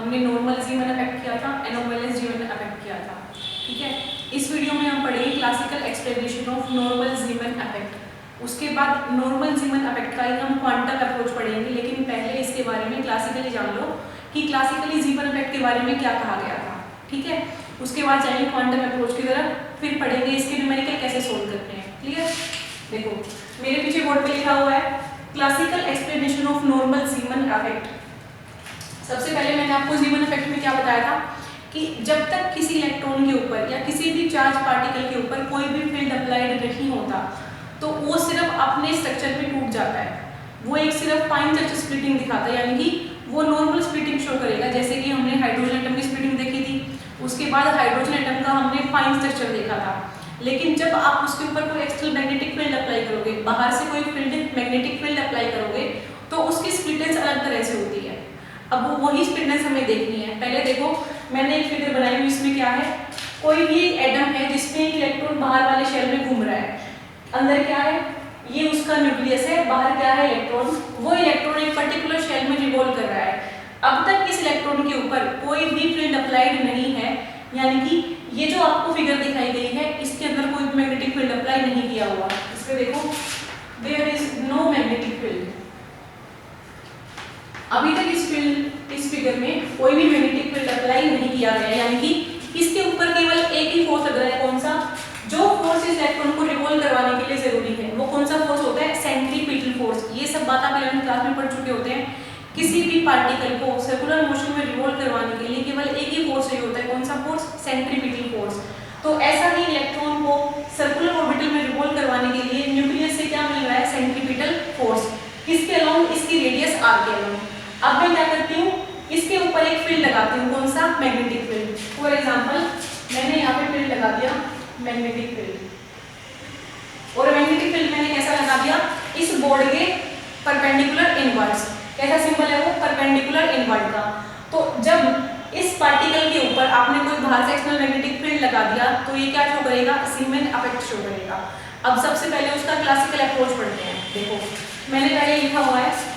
हमने नॉर्मल जीवन अफेक्ट किया था, एनोमलस जीवन अफेक्ट किया था। ठीक है, इस वीडियो में हम पढ़ेंगे क्लासिकल एक्सप्लेनेशन ऑफ नॉर्मल जीवन अफेक्ट। उसके बाद नॉर्मल जीवन अफेक्ट का ही हम क्वांटम अप्रोच पढ़ेंगे, लेकिन पहले इसके बारे में क्लासिकली जान लो कि क्लासिकली जीवन अफेक्ट के बारे में क्या कहा गया था। ठीक है, उसके बाद जाएंगे क्वांटम अप्रोच की तरफ, फिर पढ़ेंगे इसके न्यूमेरिकल कैसे सोल्व करते हैं। क्लियर? देखो मेरे पीछे बोर्ड पे लिखा हुआ है क्लासिकल एक्सप्लेनेशन ऑफ नॉर्मल जीवन अफेक्ट। सबसे पहले मैंने आपको जीवन अफेक्ट में क्या बताया था कि जब तक किसी इलेक्ट्रॉन के ऊपर या किसी भी चार्ज पार्टिकल के ऊपर कोई भी फील्ड अप्लाइड नहीं होता तो वो सिर्फ अपने स्ट्रक्चर पे टूट जाता है। वो एक सिर्फ फाइन चार्ज स्प्लिटिंग दिखाता है, यानी कि वो नॉर्मल स्प्लिटिंग शो करेगा, जैसे कि हमने हाइड्रोजन एटम की स्प्लिटिंग देखी थी। उसके बाद हाइड्रोजन एटम का हमने फाइन स्ट्रक्चर देखा था। लेकिन जब आप उसके ऊपर कोई एक्सटर्नल मैग्नेटिक फील्ड अप्लाई करोगे, बाहर से कोई फील्ड मैग्नेटिक फील्ड अप्लाई करोगे, तो उसकी स्प्लिटेंस अलग तरह से होती है। अब वही स्प्लिटेंस हमें देखनी है। पहले देखो मैंने एक फिगर बनाई हुई, इसमें क्या है, कोई भी एटम है जिसमें एक इलेक्ट्रॉन बाहर वाले शेल में घूम रहा है। अंदर क्या है, ये उसका न्यूक्लियस है, बाहर क्या है, इलेक्ट्रॉन। वो इलेक्ट्रॉन एक पर्टिकुलर शेल में रिवॉल्व कर रहा है। अब तक इस इलेक्ट्रॉन के ऊपर कोई भी फील्ड अप्लाइड नहीं है, यानी कि ये जो आपको फिगर दिखाई गई है इसके अंदर कोई भी मैग्नेटिक फील्ड अप्लाई नहीं किया हुआ। इसमें देखो there is no magnetic field. अभी तक इस फिगर में कोई भी मैग्नेटिक फील्ड अप्लाई नहीं किया गया, यानी कि इसके ऊपर केवल एक ही फोर्स लग रहा है। कौन सा? जो फोर्स इस इलेक्ट्रॉन को रिवॉल्व करवाने के लिए जरूरी है वो कौन सा फोर्स होता है? Centripetal force. ये सब बात आप 11वीं क्लास में पढ़ चुके होते हैं। किसी भी पार्टिकल को सर्कुलर मोशन में रिवॉल्व करवाने के लिए केवल एक ही फोर्स चाहिए होता है। कौन सा फोर्स? Centripetal force. तो ऐसा ही इलेक्ट्रॉन को सर्कुलर ऑर्बिटल में रिवॉल्व करवाने के लिए न्यूक्लियस से क्या मिल रहा है? Centripetal force. किसके अलोंग? इसकी रेडियस आर के अलोंग। अब मैं क्या करती हूँ, इसके ऊपर एक फील्ड लगाती हूँ। कौन सा? Magnetic field. फॉर एग्जांपल मैंने यहाँ पे फील्ड लगा दिया मैग्नेटिक फील्ड, और मैग्नेटिक फील्ड मैंने कैसा लगा दिया? इस बोर्ड के परपेंडिकुलर इनवर्ड्स। कैसा सिंबल है वो? परपेंडिकुलर इनवर्ड का। तो जब इस पार्टिकल के ऊपर आपने कोई बाहर से एक्सटर्नल मैग्नेटिक फील्ड लगा दिया तो ये क्या शो करेगा? जीवन अफेक्ट शो करेगा। अब सबसे पहले उसका क्लासिकल अप्रोच पढ़ते हैं। देखो मैंने पहले लिखा हुआ है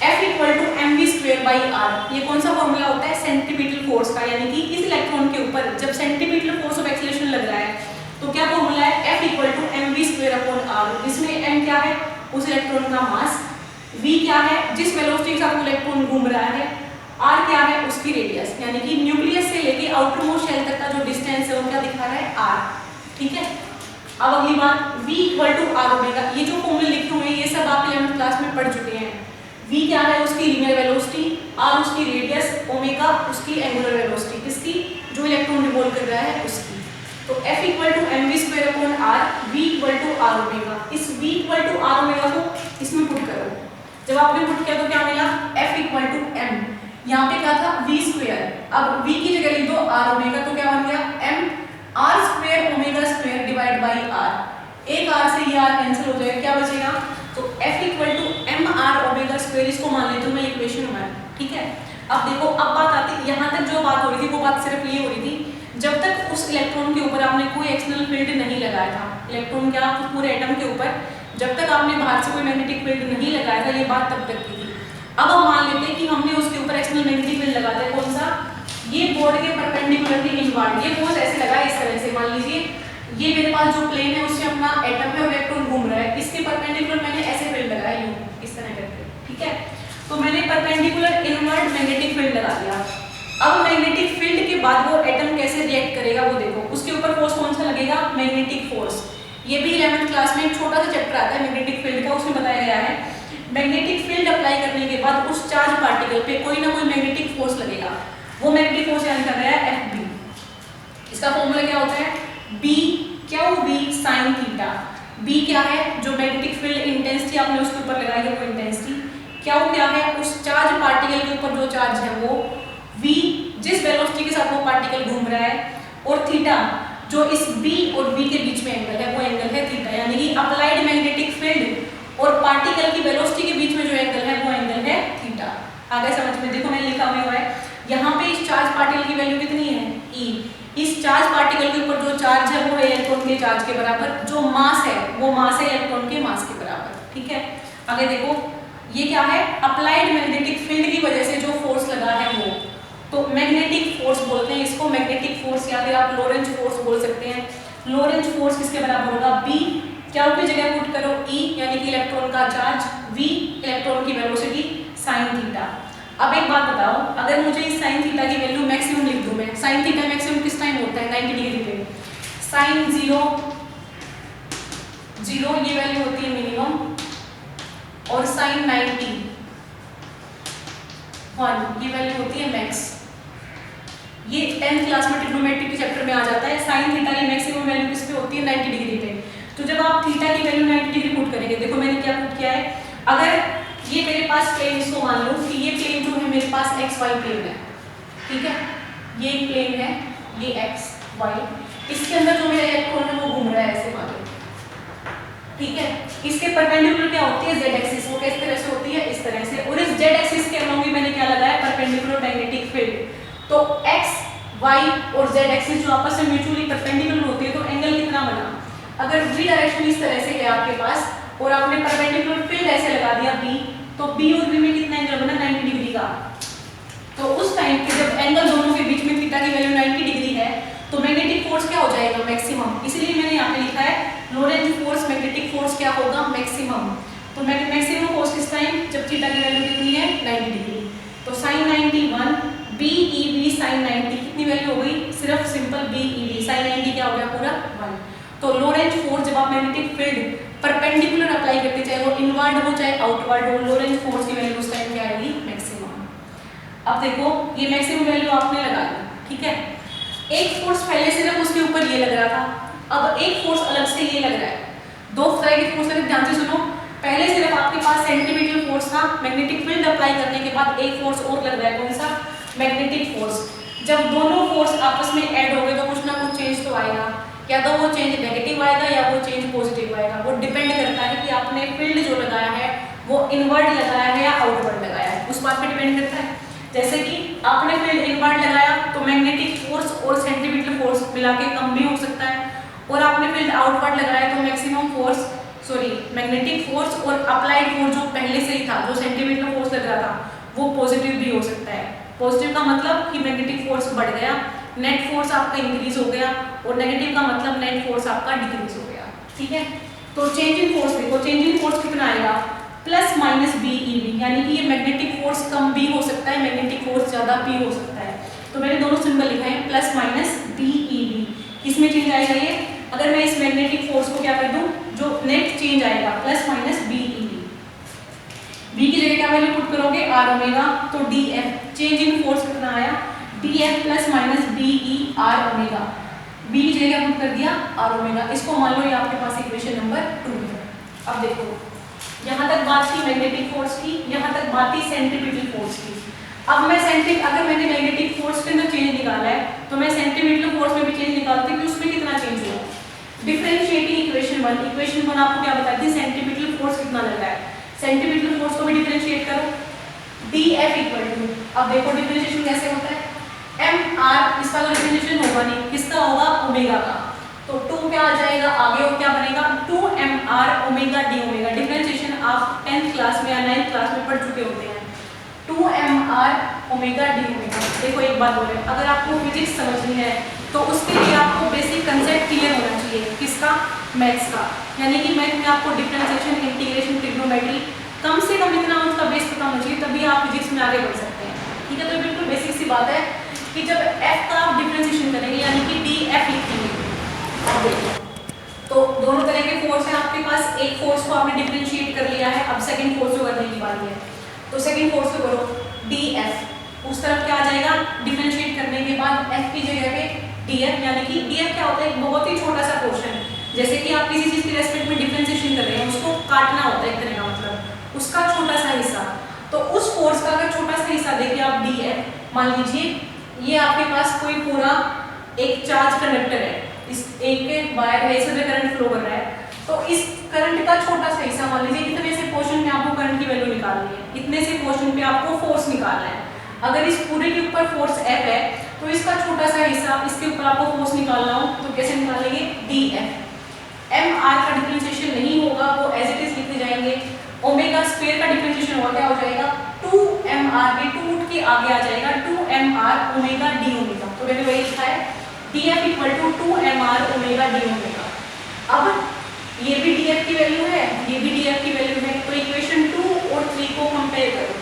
F इक्वल टू mv²/r। ये कौन सा फॉर्मूला होता है? सेंट्रीपिटल फोर्स का, यानी कि इस इलेक्ट्रॉन के ऊपर जब सेंट्रीपिटल फोर्स ऑफ एक्सीलरेशन लग रहा है तो क्या फॉर्मूला है? F equal to mv²/r। इसमें m क्या है? उस इलेक्ट्रॉन का मास। v क्या है? जिस वेलोसिटी के साथ वो इलेक्ट्रॉन घूम रहा है। r क्या है? उसकी रेडियस, यानी कि न्यूक्लियस से लेके आउटर मोस्ट शेल तक का जो डिस्टेंस है वो क्या दिखा रहा है? r। ठीक है, अब अगली बात v equal to r omega. ये जो फॉर्मूले लिखे हुए हैं ये सब आप 11वीं क्लास में पढ़ चुके हैं। v क्या है? उसकी लीनियर वेलोसिटी, r उसकी रेडियस, ओमेगा उसकी एंगुलर वेलोसिटी, किसकी? जो इलेक्ट्रॉन रिवॉल्व कर रहा है उसकी। तो F equal to mv²/r, v equal to r omega. इस v equal to r omega को इसमें पुट करो। जब आपने पुट किया तो क्या मिला? F equal to m। यहाँ पे क्या था? v²। अब v की जगह लिख दो r ओमेगा, तो क्या बन गया? m r² ओमेगा² डिवाइड बाई r। एक r से ये r कैंसिल हो जाएगा, क्या बचेगा? तो F इक्वल टू mr ओमेगा², इसको मान लेती हूँ मैं इक्वेशन 1। ठीक है, अब देखो अब बात आती है, यहाँ तक जो बात हो रही थी वो बात सिर्फ ये हो रही थी जब तक उस इलेक्ट्रॉन के ऊपर आपने कोई एक्सटर्नल फील्ड नहीं लगाया था। इलेक्ट्रॉन क्या? पूरे एटम के ऊपर जब तक आपने बाहर से कोई मैग्नेटिक फील्ड नहीं लगाया था, ये बात तब तक की थी। अब हम मान लेते हैं कि हमने उसके ऊपर एक्सटर्नल मैग्नेटिक फील्ड लगा दिया। कौन सा? ये बोर्ड के परपेंडिकुलरली इनवर्ड। ये फोर्स ऐसे लगा इस तरह से, मान लीजिए ये मेरे पास जो प्लेन है उससे अपना एटम है और इलेक्ट्रॉन घूम रहा है, इसके परपेंडिकुलर मैंने ऐसे फील्ड लगाया यूं इस तरह करके। ठीक है, तो मैंने परपेंडिकुलर इनवर्ड मैग्नेटिक फील्ड लगा दिया। अब मैग्नेटिक फील्ड के बाद वो एटम कैसे रिएक्ट करेगा वो देखो। उसके ऊपर फोर्स कौन सा लगेगा? Magnetic force. ये भी 11वीं क्लास में एक छोटा सा चैप्टर आता है मैग्नेटिक फील्ड का, उसमें बताया गया है मैग्नेटिक फील्ड अप्लाई करने के बाद उस चार्ज पार्टिकल पे कोई ना कोई मैग्नेटिक फोर्स लगेगा। वो मैग्नेटिक फोर्स यानी कर रहा है Fb। इसका फॉर्मूला क्या होता है? B Q V sin theta. B क्या है? जो मैग्नेटिक फील्ड इंटेंसिटी आपने उसके ऊपर लगाई है वो इंटेंसिटी। क्यू क्या है? उस चार्ज पार्टिकल के ऊपर जो चार्ज है वो। V जिस वेलोसिटी के साथ वो पार्टिकल घूम रहा है, और थीटा जो इस B और V के बीच में एंगल है वो एंगल है थीटा, यानी कि अप्लाइड मैग्नेटिक फील्ड और पार्टिकल की वेलोसिटी के बीच में जो एंगल है वो एंगल है थीटा। आगे समझ में? देखो मैंने लिखा हुआ है यहाँ पे इस चार्ज पार्टिकल की वैल्यू कितनी है? E। इस चार्ज पार्टिकल के ऊपर जो चार्ज है वो है इलेक्ट्रॉन के चार्ज के बराबर, जो मास है वो मास है इलेक्ट्रॉन के मास के बराबर। ठीक है, आगे देखो ये क्या है? अप्लाइड मैग्नेटिक फील्ड की वजह से जो फोर्स लगा है वो। तो फोर्स या फिर आप लोरेंज फोर्स बोल सकते हैं। लोरेंज फोर्स किसके बराबर होगा? बी, क्या की जगह पुट करो ई यानी कि इलेक्ट्रॉन का चार्ज, वी इलेक्ट्रॉन की वेलोसिटी, साइन थीटा। अब एक बात बताओ, अगर मुझे इस साइन थीटा की वैल्यू मैक्सिमम लिख दूं मैं, साइन थीटा मैक्सिमम किस टाइम होता है? 90 डिग्री पे। साइन 0 0 ये वैल्यू होती है मिनिमम, और साइन 90 1 ये वैल्यू होती है मैक्स। ये 10th क्लास में ट्रिग्नोमेट्री के चैप्टर में आ जाता है। साइन थीटा की मैक्सिमम वैल्यू किस पे होती है? 90 डिग्री पे। तो जब आप थीटा की वैल्यू 90 डिग्री पुट करेंगे, देखो मैंने क्या पुट किया है, अगर ये मेरे पास प्लेन, इसको मान लो कि ये प्लेन जो है मेरे पास एक्स वाई प्लेन है, ठीक है, ये एक प्लेन है, ये एक्स वाई, इसके अंदर जो मेरा इलेक्ट्रॉन है वो घूम रहा है ऐसे मान लो, ठीक है। इसके परपेंडिकुलर क्या होती है? Z axis. वो किस तरह से होती है? इस तरह से। और इस जेड एक्सिस के अलोंग भी मैंने क्या लगाया? Perpendicular magnetic field. तो एक्स वाई और जेड एक्सिस जो आपस में म्यूचुअली परपेंडिकुलर होती है, तो एंगल कितना बना? अगर v डायरेक्शन इस तरह से है आपके पास और आपने परपेंडिकुलर फील्ड ऐसे लगा दिया b, तो b और v में कितना एंगल बना? 90 डिग्री का। तो उस टाइम पे जब एंगल दोनों के बीच में थीटा की वैल्यू 90 डिग्री है, तो मैग्नेटिक फोर्स क्या हो जाएगा? मैक्सिमम। इसलिए मैंने यहाँ पे लिखा है लोरेंज फोर्स, मैग्नेटिक फोर्स क्या होगा? मैक्सिमम। तो मैक्सिमम फोर्स किस टाइम? जब थीटा की वैल्यू कितनी है? 90 डिग्री। तो sine 90 1, B E B sine 90 कितनी वैल्यू हो गई? सिर्फ simple B E B sine 90 क्या हो गया? पूरा 1। तो लोरेंज फोर्स जब आप मैग्नेटिक फील्ड परपेंडिकुलर अप्लाई करते, चाहे वो इनवर्ड हो चाहे आउटवर्ड हो, लोरेंज फोर्स की वैल्यू उस टाइम क्या आएगी? मैक्सिमम। अब देखो ये मैक्सिमम वैल्यू आपने लगा दी, ठीक है। एक फोर्स पहले सिर्फ उसके ऊपर ये लग रहा था, अब एक फोर्स अलग से ये लग रहा है। दो तरह के फोर्स लगे, ध्यान से सुनो। पहले सिर्फ आपके पास सेंट्रीपिटल फोर्स था, मैग्नेटिक फील्ड अप्लाई करने के बाद एक फोर्स और लग रहा है, कौन सा? Magnetic force. जब दोनों फोर्स आपस में ऐड हो गए तो कुछ ना कुछ चेंज तो आएगा, या तो वो चेंज नेगेटिव आएगा या वो चेंज पॉजिटिव आएगा। वो डिपेंड करता है कि आपने फील्ड जो लगाया है वो इनवर्ड लगाया है या आउटवर्ड लगाया है, उस बात पे डिपेंड करता है। जैसे कि आपने फील्ड इनवर्ड लगाया तो मैग्नेटिक फोर्स और सेंट्रीपिटल फोर्स मिला के कम भी हो सकता है, और आपने फील्ड आउटवर्ड लगाया तो मैग्नेटिक फोर्स और अप्लाइड फोर्स जो पहले से ही था, जो सेंट्रीपिटल फोर्स लग रहा था, वो पॉजिटिव भी हो सकता है। पॉजिटिव का मतलब कि मैग्नेटिक फोर्स बढ़ गया, नेट फोर्स आपका इंक्रीज हो गया, और नेगेटिव का मतलब नेट फोर्स आपका डिक्रीज हो गया, ठीक है। तो चेंज इन फोर्स देखो, चेंज इन फोर्स कितना आएगा? Plus minus B E B, यानी कि ये मैग्नेटिक फोर्स कम भी हो सकता है, मैग्नेटिक फोर्स ज्यादा भी हो सकता है। तो मैंने दोनों सिंबल लिखा है plus minus B E B. किसमें चेंज आएगा ये? अगर मैं इस मैग्नेटिक फोर्स को क्या कर दूं, जो नेट चेंज आएगा plus minus B E B. B की जगह क्या वैल्यू पुट करोगे? R omega. तो D F, change in force कितना आया? D F plus minus B E R omega. B की जगह पुट कर दिया आर ओमेगा। इसको मान लो ये आपके पास इक्वेशन नंबर 2 है। अब देखो यहाँ तक बात थी मैग्नेटिक फोर्स की, यहाँ तक बात थी सेंट्रीपिटल फोर्स की। अब मैं अगर मैंने मैग्नेटिक फोर्स के अंदर चेंज निकाला है तो मैं सेंट्रीपिटल फोर्स में भी चेंज निकालती हूँ कि उसमें कितना चेंज हुआ। डिफरेंशिएटिंग इक्वेशन 1, इक्वेशन 1 आपको क्या बताती है? सेंट्रीपिटल फोर्स कितना लग रहा है। सेंट्रीपिटल फोर्स को भी डिफरेंशिएट करो, डी एफ इक्वल टू, अब देखो डिफरेंशिएशन कैसे होता है? एम आर, इसका डिफरेंशिएशन होगा नहीं, किसका होगा? ओमेगा का। तो 2 क्या आ जाएगा आगे, और क्या बनेगा? 2mr omega D omega. Differentiation आप 10th क्लास में या 9th क्लास में पढ़ चुके होते हैं। 2mr omega D omega. देखो एक बात बोले, अगर आपको फिजिक्स समझनी है तो उसके लिए आपको बेसिक कंसेप्ट क्लियर होना चाहिए, किसका? मैथ्स का। यानी कि मैथ में आपको डिफरेंशिएशन, इंटीग्रेशन, ट्रिग्नोमेट्री कम से कम इतना उसका बेस पता होना चाहिए, तभी आप फिजिक्स में आगे बढ़ सकते हैं, ठीक है। तो बिल्कुल बेसिक सी बात है कि जब f का आप डिफरेंशिएशन करेंगे यानी कि डी एफ लिखेंगे, अब देखो तो दोनों तरह के फोर्स हैं आपके पास। एक फोर्स को आपने डिफरेंशिएट कर लिया है, अब सेकंड फोर्स को करने की बारी है। तो सेकंड फोर्स को करो डी एफ, उस तरफ क्या आ जाएगा? डिफरेंशिएट करने के बाद f की जगह पे डी एफ, यानी कि डी एफ क्या होता है? एक बहुत ही छोटा सा पोर्शन, जैसे कि आप किसी चीज के रेस्पेक्ट में डिफरेंशिएशन कर रहे हैं, उसको काटना होता है एक तरह का, मतलब उसका छोटा सा हिस्सा। तो उस फोर्स का अगर छोटा सा हिस्सा देखिए आप डी एफ, मान लीजिए ये आपके पास कोई पूरा एक चार्ज कंडक्टर है, इस एक वायर है, इसमें करंट फ्लो कर रहा है, तो इस करंट का छोटा सा हिस्सा, मान लीजिए इतने से पोर्शन में आपको करंट की वैल्यू निकालनी है, इतने से पोर्शन पे आपको फोर्स निकालना है। अगर इस पूरे के ऊपर फोर्स F है तो इसका छोटा सा हिस्सा, इसके ऊपर आपको फोर्स निकालना हो तो कैसे निकालेंगे? D F. एम आर का डिफरेंशिएशन नहीं होगा, वो एज इट इज लिखे जाएंगे। ओमेगा स्क्वायर का डिफरेंशिएशन होगा, क्या हो जाएगा? 2mr, ये 2 उठ के आगे आ जाएगा, 2mr ओमेगा डी ओमेगा। तो मैंने वही लिखा है df equal to 2mr omega D omega. अब ये भी df की वैल्यू है, ये भी df की वैल्यू है, तो इक्वेशन 2 और 3 को कंपेयर करो।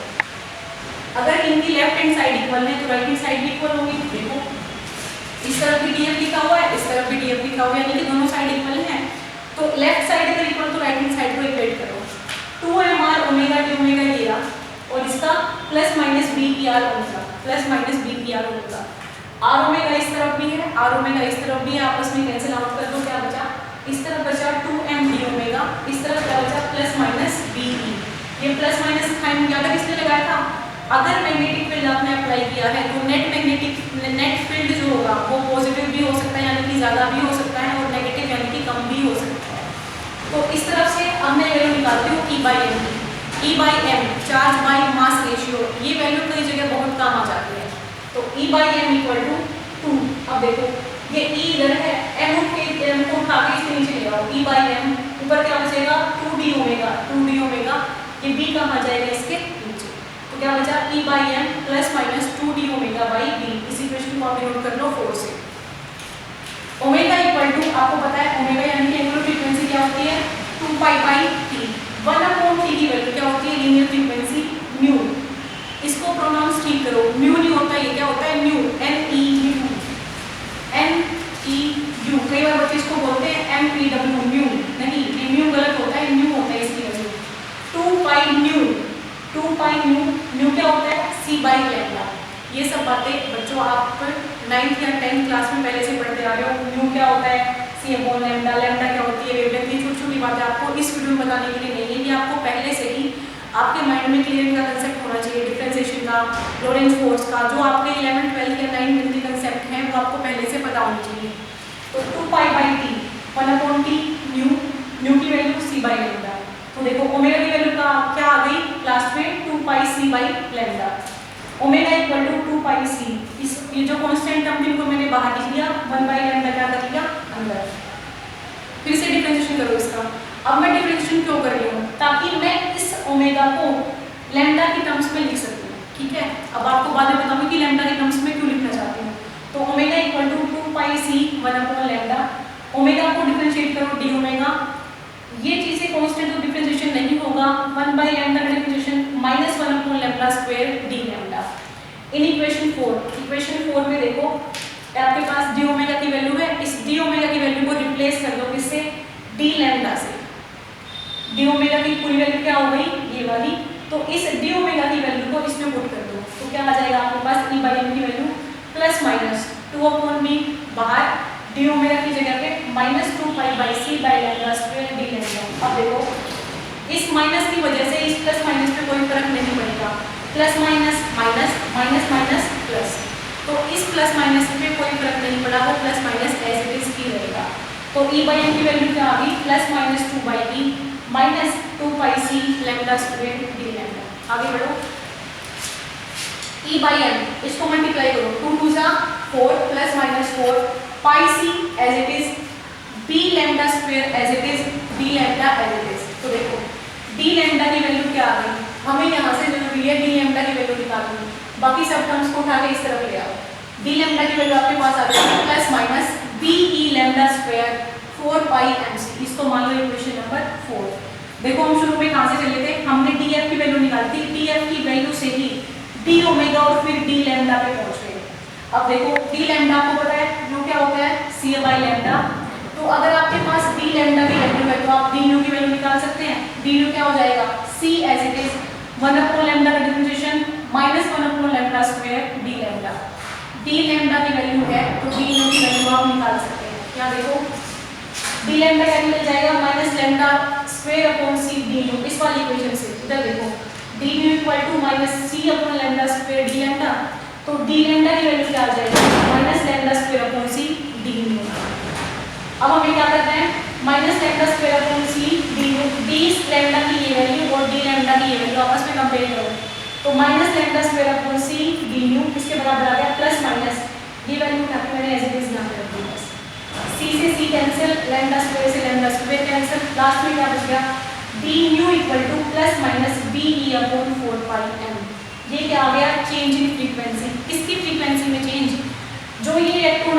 अगर इनकी लेफ्ट हैंड साइड इक्वल है तो राइट हैंड साइड भी इक्वल होगी। देखो इस तरफ भी df लिखा हुआ है, इस तरफ भी df लिखा हुआ है, यानी कि दोनों साइड इक्वल हैं। तो लेफ्ट साइड अगर इक्वल तो राइट हैंड साइड को इक्वेट करो। 2mr ओमेगा डी ओमेगा लिया और इसका plus minus B P R omega, plus minus B P R omega. R omega इस तरफ भी है, आर ओमेगा इस तरफ भी है, आपस में कैंसिल आउट कर दो, क्या बचा? इस तरफ बचा 2m डी ओमेगा, इस तरफ क्या बचा? Plus minus B E. ये प्लस माइनस साइन ज्यादा किसने लगाया था? अगर मैग्नेटिक फील्ड आपने अप्लाई किया है तो नेट फील्ड जो होगा वो पॉजिटिव भी हो सकता है, यानी कि ज्यादा भी हो सकता है, और नेगेटिव यानी कि कम भी हो सकता है। तो इस तरफ से अब मैं वैल्यू निकालती हूँ E बाई एम की। E by M charge by mass ratio, ये वैल्यू कई जगह बहुत काम आ जाती है। तो E by M equal to 2। अब देखो ये E इधर है, M को उठा के इसके नीचे ले आओ। E बाई एम ऊपर क्या बचेगा? 2d ओमेगा, 2d ओमेगा, ये B कहाँ जाएगा? इसके नीचे। तो क्या बचा? E by M plus minus 2d omega by B। इसी क्वेश्चन को आप नोट कर लो 4 से। ओमेगा इक्वल टू, आपको पता है ओमेगा यानी कि एंगुलर फ्रीक्वेंसी क्या होती है? 2 पाई बाई t। 1/t की वैल्यू क्या होती है? Linear frequency mu. इसको प्रोनाउंस ठीक करो, म्यू नहीं होता, ये क्या होता है? Mu, MEU, MEU। कई बार बच्चे इसको बोलते हैं MPW, म्यू नहीं, ये म्यू गलत होता है, म्यू होता है इसकी वैल्यू 2 पाई म्यू। 2 पाई म्यू, म्यू क्या होता है? C by lambda. ये सब बातें बच्चों आप 9th या 10th क्लास में पहले से पढ़ते आ रहे हो। म्यू क्या होता है? C अपॉन लैम्डा, लैम्डा क्या होती है? वेवलेंथ। छोटी छोटी बातें आपको इस वीडियो में बताने के लिए नहीं है, ये आपको पहले से ही आपके माइंड में क्लियर का कंसेप्ट होना चाहिए, डिफरेंशिएशन का, लोरेंट्ज फोर्स का, जो आपके 11th 12th या 9th 10th के कंसेप्ट हैं वो आपको पहले से पता होनी चाहिए। तो 2 pi by T, 1/t mu, mu की वैल्यू C बाई लैम्डा। तो देखो ओमेगा की वैल्यू का क्या आ गई लास्ट में? 2 pi C by lambda. Omega equal to 2 pi C। इस ये जो कांस्टेंट टर्म थी उनको मैंने बाहर लिख दिया, 1 बाई लैम्डा क्या कर लिया अंदर। फिर से डिफरेंशिएशन करो इसका। अब मैं डिफरेंशिएशन क्यों कर रही हूँ? ताकि मैं इस ओमेगा को लैम्डा की टर्म्स में लिख सकूँ, ठीक है? अब आपको बाद में बताऊंगी कि लैम्डा की टर्म्स में क्यों लिखना चाहती हूँ। तो omega equal to 2 pi C 1/लैम्डा। ओमेगा को डिफरेंशिएट करो डी ओमेगा, ये चीजें कांस्टेंट तो डिफरेंशिएशन नहीं होगा। 1 बाई लैम्डा का differentiation minus 1 lambda square D lambda. In equation 4 में देखो आपके पास डी ओमेगा की वैल्यू है, इस डी ओमेगा की वैल्यू को रिप्लेस कर दो किससे? डी लैम्डा से। डी ओमेगा की पूरी वैल्यू क्या हो गई? ये वाली। तो इस डी ओमेगा की वैल्यू को इसमें पुट कर दो, तो क्या आ जाएगा आपके पास? E बाई एम की वैल्यू प्लस माइनस 2/b बाहर, डी ओमेगा की जगह पे minus 2 pi by C by lambda square D lambda. अब देखो इस माइनस की वजह से इस प्लस माइनस पे कोई फर्क नहीं पड़ेगा, plus minus minus, minus minus plus. तो इस प्लस माइनस पे कोई फर्क नहीं पड़ा, वो plus minus as it is ही रहेगा। तो E बाई एम की वैल्यू क्या आ गई? Plus minus 2 by E minus 2 pi C lambda square D lambda. आगे बढ़ो। E बाई एम इसको मल्टीप्लाई करो, 2 2 जा 4 plus minus 4 pi C as it is, B lambda square as it is, D lambda as it is. तो देखो D lambda की value क्या आ गई? हमें यहाँ से जरूरी है D लैम्डा की वैल्यू निकालनी, बाकी सब टर्म्स को उठा के इस तरफ ले आओ। D लैम्डा की वैल्यू आपके पास आ गई plus minus B E lambda square 4 पाई MC। इसको मान लो इक्वेशन नंबर 4। देखो हम शुरू में कहाँ से चले थे? हमने DF की वैल्यू निकाली थी, DF की वैल्यू से ही D ओमेगा और फिर D लैम्डा पे पहुंच गए। अब देखो D लैम्डा आपको पता है जो क्या होता है? C by lambda. तो अगर आपके पास D लैम्डा की वैल्यू है तो आप D न्यू की वैल्यू निकाल सकते हैं। D न्यू क्या हो जाएगा? C as it is 1 lambda का differentiation minus 1 lambda square D lambda. D lambda की वैल्यू है तो डी न्यू की वैल्यू आप निकाल सकते हैं। क्या देखो डी लैम्डा क्या मिल जाएगा? Minus lambda square upon C D nu. इस वाली इक्वेशन से इधर देखो D nu equal to minus C upon lambda square D lambda. तो डी लैम्डा की वैल्यू क्या आ जाएगी? Minus lambda square upon C D nu. अब हमें क्या करना है? Minus lambda square upon C D nu, D lambda की ये वैल्यू और डी लैम्डा की ये वैल्यू आपस में कंपेयर करो। तो minus lambda square upon C D new इसके बराबर आ गया प्लस माइनस ये वैल्यू उठा के मैंने एज इट इज यहाँ पे रख दी बस। C से C कैंसिल, लैम्डा स्क्वायर से लैम्डा स्क्वायर कैंसिल, लास्ट में क्या बच गया? D nu equal to plus minus B E upon 4 pi M. ये क्या आ गया? Change in frequency. किसकी फ्रीक्वेंसी में चेंज? जो ये इलेक्ट्रॉन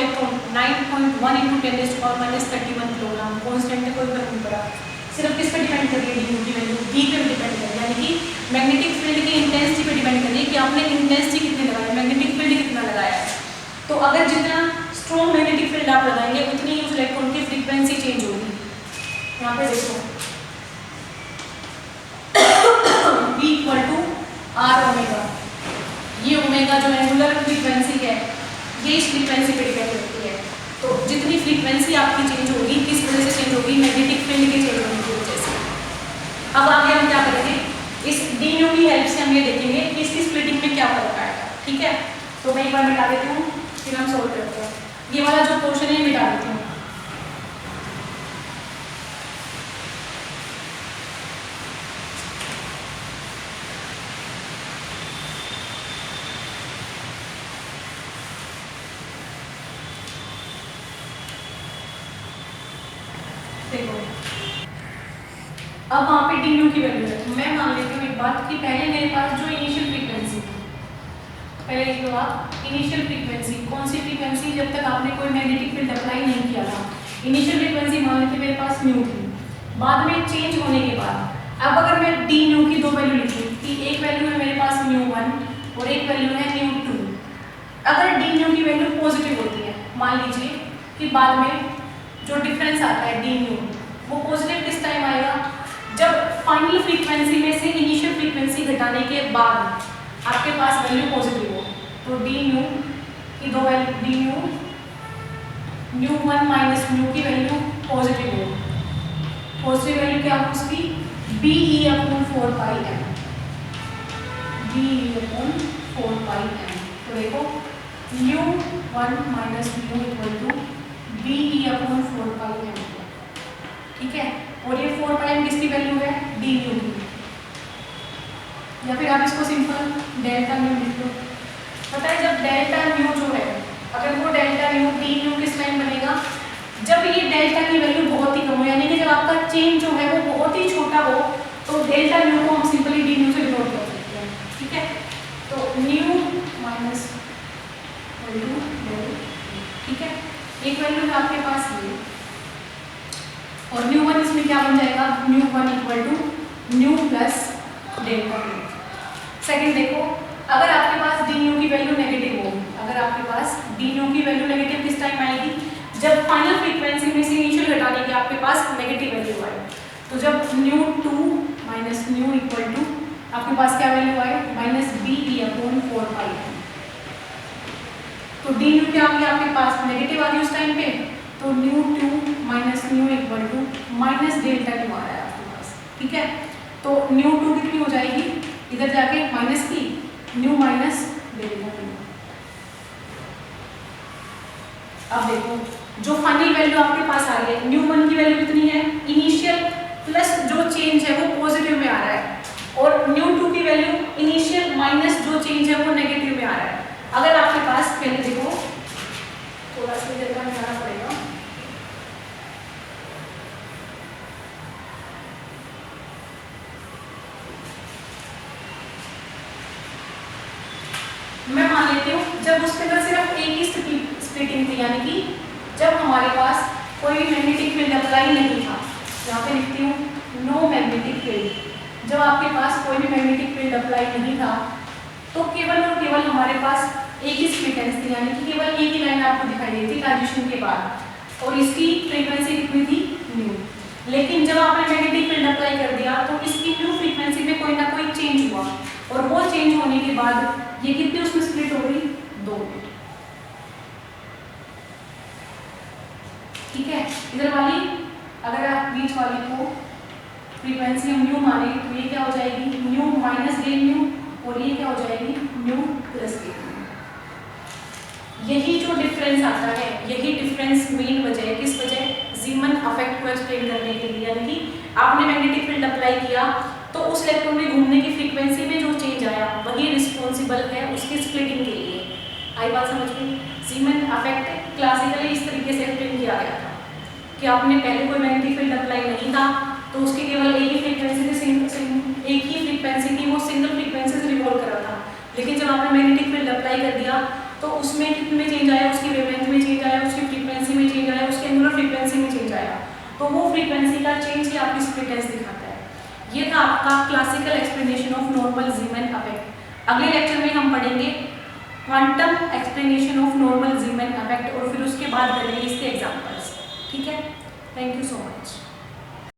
इलेक्ट्रॉन 9.1 × 10⁻³ किलोग्राम कांस्टेंट है, कोई फर्क नहीं पड़ा। सिर्फ किस पे डिपेंड कर रही है, डी की वैल्यू डी पे डिपेंड कर रही है, यानी कि मैग्नेटिक फील्ड की इंटेंसिटी पे डिपेंड कर रही है कि आपने इंटेंसिटी कितनी लगाई, मैग्नेटिक फील्ड कितना लगाया है। तो अगर जितना स्ट्रॉन्ग मैग्नेटिक फील्ड आप लगाएंगे उतनी ही उस इलेक्ट्रॉन की फ्रीक्वेंसी चेंज होगी। यहाँ पे देखो V = R⍵, ये ओमेगा जो एंगुलर फ्रीक्वेंसी है ये इस फ्रीक्वेंसी पे डिपेंड करती है। तो जितनी फ्रीक्वेंसी आपकी चेंज होगी, किस वजह से चेंज होगी, मैग्नेटिक फील्ड के चेंज होने की वजह से। अब आगे हम क्या करेंगे, इस डी न्यू की हेल्प से हम ये देखेंगे कि इसकी स्प्लिटिंग में क्या फर्क आएगा। ठीक है, तो मैं एक बार मिटा देती हूँ, फिर हम सोल्व करते हैं। ये वाला जो पोर्शन है मिटा देती हूँ। देखो अब वहाँ पे डी न्यू की वैल्यू है, तो मैं मान लेती हूँ एक बात कि पहले मेरे पास जो इनिशियल फ्रीक्वेंसी थी, पहले लिख लो आप इनिशियल फ्रीक्वेंसी, कौन सी फ्रीक्वेंसी, जब तक आपने कोई मैग्नेटिक फील्ड अप्लाई नहीं किया था। इनिशियल फ्रीक्वेंसी मान लेते मेरे पास न्यू थी, बाद में चेंज होने के बाद अब अगर मैं डी न्यू की दो वैल्यू लिखूँ कि एक वैल्यू है मेरे पास 𝜇1 और एक वैल्यू है 𝜇2, अगर डी न्यू की वैल्यू पॉजिटिव होती है, मान लीजिए कि बाद में जो डिफरेंस आता है डी न्यू वो पॉजिटिव किस टाइम आएगा, जब फाइनल फ्रीक्वेंसी में से इनिशियल फ्रीक्वेंसी घटाने के बाद आपके पास वैल्यू पॉजिटिव हो। तो डी न्यू की दो वैल्यू, डी न्यू 𝜇1 माइनस न्यू की वैल्यू पॉजिटिव हो। पॉजिटिव वैल्यू क्या हो उसकी, BE/4πm, BE/4πm। तो देखो 𝜇1 माइनस न्यू = BE/4πm, ठीक है। और ये 4πm किसकी वैल्यू है, डी न्यू की, या फिर आप इसको सिंपल डेल्टा न्यू लिख लो। पता है जब डेल्टा न्यू जो है, अगर वो डेल्टा न्यू डी न्यू किस टाइम बनेगा, जब ये डेल्टा की वैल्यू बहुत ही कम हो, यानी कि जब आपका चेंज जो है वो बहुत ही छोटा हो, तो डेल्टा न्यू को हम सिंपली डी न्यू से डिनोट कर सकते हैं। ठीक है, तो न्यू माइनस वैल्यू, ठीक है, एक वैल्यू है आपके पास ये, और 𝜇1 इसमें क्या बन जाएगा, 𝜇1 = new plus delta nu. Second देखो, अगर आपके पास डी न्यू की वैल्यू नेगेटिव हो, अगर आपके पास डी न्यू की वैल्यू नेगेटिव किस टाइम आएगी, जब फाइनल फ्रीक्वेंसी में से इनिशियल घटाने की आपके पास नेगेटिव वैल्यू आए। तो जब 𝜇2 माइनस न्यू = आपके पास क्या वैल्यू आए, -BE/4πm। तो डी न्यू क्या आ गया आपके पास, नेगेटिव आ गई उस टाइम पे, तो 𝜇2 minus nu = minus delta nu आ रहा है आपके पास। ठीक है, तो 𝜇2 कितनी हो जाएगी, इधर जाके माइनस की, न्यू माइनस डेल्टा न्यू। अब देखो जो फाइनल वैल्यू आपके पास आ रही है, 𝜇1 की वैल्यू कितनी है, इनिशियल प्लस जो चेंज है वो पॉजिटिव में आ रहा है, और 𝜇2 की वैल्यू इनिशियल माइनस जो चेंज है वो नेगेटिव में आ रहा है। अगर आपके पास, पहले देखो थोड़ा सा डेल्टा में आना पड़ेगा, मैं मान लेती हूँ जब उसके अंदर सिर्फ एक ही स्प्लिटिंग थी, यानी कि जब हमारे पास कोई भी मैग्नेटिक फील्ड अप्लाई नहीं था, यहाँ पे लिखती हूँ नो मैग्नेटिक फील्ड, जब आपके पास कोई भी मैग्नेटिक फील्ड अप्लाई नहीं था तो केवल और केवल हमारे पास एक ही स्प्लिटेंस थी, यानी कि केवल एक ही लाइन आपको दिखाई देती थी ट्रांजिशन के बाद, और इसकी फ्रीक्वेंसी कितनी थी, न्यू। लेकिन जब आपने मैग्नेटिक फील्ड अप्लाई कर दिया तो इसकी न्यू फ्रीक्वेंसी में कोई ना कोई चेंज हुआ, और वो इधर वाली अगर आप बीच वाली को फ्रीक्वेंसी हम न्यू माने तो ये क्या हो जाएगी न्यू माइनस डेल न्यू, और ये क्या हो जाएगी न्यू प्लस डेल न्यू। यही जो डिफरेंस आता है, यही डिफरेंस मेन वजह है, किस वजह, जीमन इफेक्ट को एक्सप्लेन करने के लिए। यानी कि आपने मैग्नेटिक फील्ड अप्लाई किया तो उस इलेक्ट्रॉन में घूमने की फ्रीक्वेंसी में जो चेंज आया वही रिस्पॉन्सिबल है उसकी स्प्लिटिंग के लिए। आई बात समझ में? जीमन इफेक्ट क्लासिकली इस तरीके से एक्सप्लेन किया गया था कि आपने पहले कोई मैग्नेटिक फील्ड अप्लाई नहीं था तो उसकी केवल एक ही फ्रीक्वेंसी थी, वो सिंगल फ्रीक्वेंसी से रिवॉल्व कर रहा था। लेकिन जब आपने मैग्नेटिक फील्ड अप्लाई कर दिया तो उसमें कितने चेंज आया, उसकी वेवलेंथ में चेंज आया, उसकी फ्रीक्वेंसी में चेंज आया, उसके एंगुलर फ्रीक्वेंसी में चेंज आया। तो वो फ्रीक्वेंसी का चेंज ही आपकी स्प्लिटेंस दिखाता है। ये था आपका classical explanation of normal जीमन effect. अगले लेक्चर में हम पढ़ेंगे quantum explanation of normal जीमन effect और फिर उसके बाद करेंगे इसके एग्जांपल्स। ठीक है, थैंक यू सो मच।